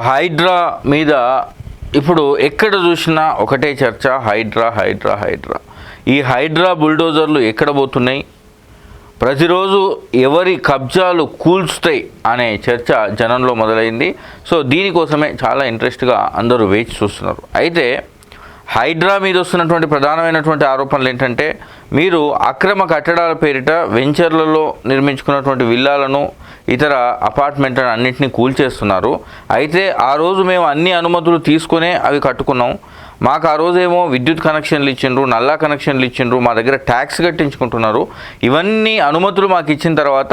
హైడ్రా మీద ఇప్పుడు ఎక్కడ చూసినా ఒకటే చర్చ, హైడ్రా హైడ్రా హైడ్రా. ఈ హైడ్రా బుల్డోజర్లు ఎక్కడ పోతున్నాయి, ప్రతిరోజు ఎవరి కబ్జాలు కూల్చుతాయి అనే చర్చ జనంలో మొదలైంది. సో దీనికోసమే చాలా ఇంట్రెస్ట్గా అందరూ వేచి చూస్తున్నారు. అయితే హైడ్రా మీద వస్తున్నటువంటి ప్రధానమైనటువంటి ఆరోపణలు ఏంటంటే, మీరు అక్రమ కట్టడాల పేరిట వెంచర్లలో నిర్మించుకున్నటువంటి విల్లాలను, ఇతర అపార్ట్మెంట్లను అన్నింటినీ కూల్చేస్తున్నారు. అయితే ఆ రోజు మేము అన్ని అనుమతులు తీసుకునే అవి కట్టుకున్నాం. మాకు ఆ రోజేమో విద్యుత్ కనెక్షన్లు ఇచ్చిండ్రు, నల్లా కనెక్షన్లు ఇచ్చిండ్రు, మా దగ్గర ట్యాక్స్ కట్టించుకుంటున్నారు. ఇవన్నీ అనుమతులు మాకు ఇచ్చిన తర్వాత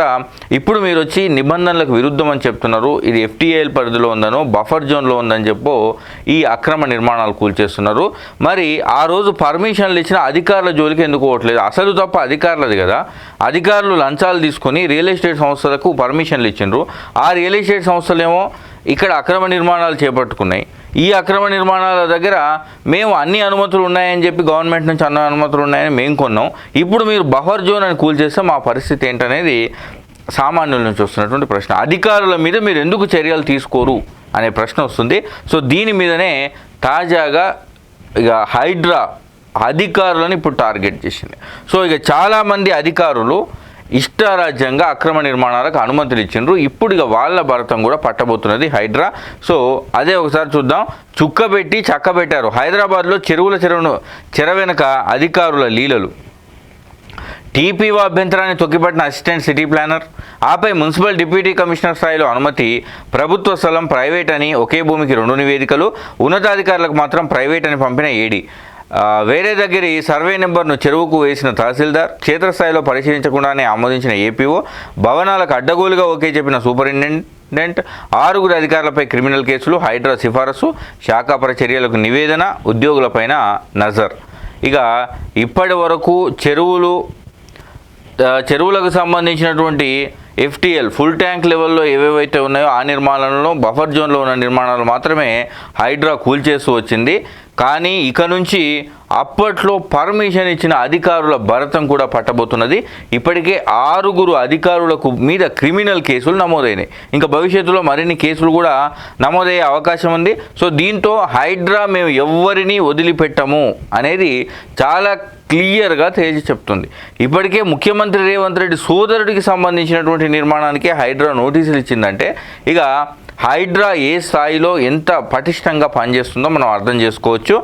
ఇప్పుడు మీరు వచ్చి నిబంధనలకు విరుద్ధం అని చెప్తున్నారు. ఇది FTAL పరిధిలో ఉందనో బఫర్ జోన్లో ఉందని చెప్పో ఈ అక్రమ నిర్మాణాలు కూల్చేస్తున్నారు. మరి ఆ రోజు పర్మిషన్లు ఇచ్చిన అధికారుల జోలికి ఎందుకు పోవట్లేదు? అసలు తప్ప అధికారులది కదా. అధికారులు లంచాలు తీసుకొని రియల్ ఎస్టేట్ సంస్థలకు పర్మిషన్లు ఇచ్చిండ్రు. ఆ రియల్ ఎస్టేట్ సంస్థలేమో ఇక్కడ అక్రమ నిర్మాణాలు చేపట్టుకున్నాయి. ఈ అక్రమ నిర్మాణాల దగ్గర మేము అన్ని అనుమతులు ఉన్నాయని చెప్పి గవర్నమెంట్ నుంచి అన్ని అనుమతులు ఉన్నాయని మేము కొన్నాం. ఇప్పుడు మీరు బఫర్ జోన్ అని కూల్చేస్తే మా పరిస్థితి ఏంటనేది సామాన్యుల నుంచి వస్తున్నటువంటి ప్రశ్న. అధికారుల మీద మీరు ఎందుకు చర్యలు తీసుకోరు అనే ప్రశ్న వస్తుంది. సో దీని మీదనే తాజాగా ఇక హైడ్రా అధికారులను ఇప్పుడు టార్గెట్ చేసింది. సో ఇక చాలామంది అధికారులు ఇష్టారాజ్యంగా అక్రమ నిర్మాణాలకు అనుమతులు ఇచ్చిండ్రు. ఇప్పుడు ఇక వాళ్ళ భరతం కూడా పట్టబోతున్నది హైడ్రా. సో అదే ఒకసారి చూద్దాం. చుక్కబెట్టి చక్కబెట్టారు. హైదరాబాద్లో చెర వెనుక అధికారుల లీలలు. TPO అభ్యంతరాన్ని తొక్కిపట్టిన అసిస్టెంట్ సిటీ ప్లానర్, ఆపై మున్సిపల్ డిప్యూటీ కమిషనర్ స్థాయిలో అనుమతి, ప్రభుత్వ స్థలం ప్రైవేట్ అని ఒకే భూమికి 2 నివేదికలు, ఉన్నతాధికారులకు మాత్రం ప్రైవేట్ అని పంపిన ED. వేరే దగ్గరి సర్వే నెంబర్ను చెరువుకు వేసిన తహసీల్దార్, క్షేత్రస్థాయిలో పరిశీలించకుండానే ఆమోదించిన APO, భవనాలకు అడ్డగోలుగా ఓకే చెప్పిన సూపరింటెండెంట్, 6 అధికారులపై క్రిమినల్ కేసులు, హైడ్రా సిఫారసు, శాఖాపర చర్యలకు నివేదన, ఉద్యోగులపైన నజర్. ఇక ఇప్పటి వరకు చెరువులకు సంబంధించినటువంటి FTL ఫుల్ ట్యాంక్ లెవెల్లో ఏవేవైతే ఉన్నాయో ఆ నిర్మాణాలలో బఫర్ జోన్లో ఉన్న నిర్మాణాలు మాత్రమే హైడ్రా కూల్చేస్తూ వచ్చింది. కానీ ఇక నుంచి అప్పట్లో పర్మిషన్ ఇచ్చిన అధికారుల భరతం కూడా పట్టబోతున్నది. ఇప్పటికే 6 అధికారులకు మీద క్రిమినల్ కేసులు నమోదైనాయి. ఇంకా భవిష్యత్తులో మరిన్ని కేసులు కూడా నమోదయ్యే అవకాశం ఉంది. సో దీంతో హైడ్రా మేము ఎవ్వరినీ వదిలిపెట్టము అనేది చాలా క్లియర్గా తేల్చి చెప్తుంది. ఇప్పటికే ముఖ్యమంత్రి రేవంత్ రెడ్డి సోదరుడికి సంబంధించినటువంటి నిర్మాణానికి హైడ్రా నోటీసులు ఇచ్చిందంటే ఇక హైడ్రా ఏ స్థాయిలో ఎంత పటిష్టంగా పనిచేస్తుందో మనం అర్థం చేసుకోవచ్చు.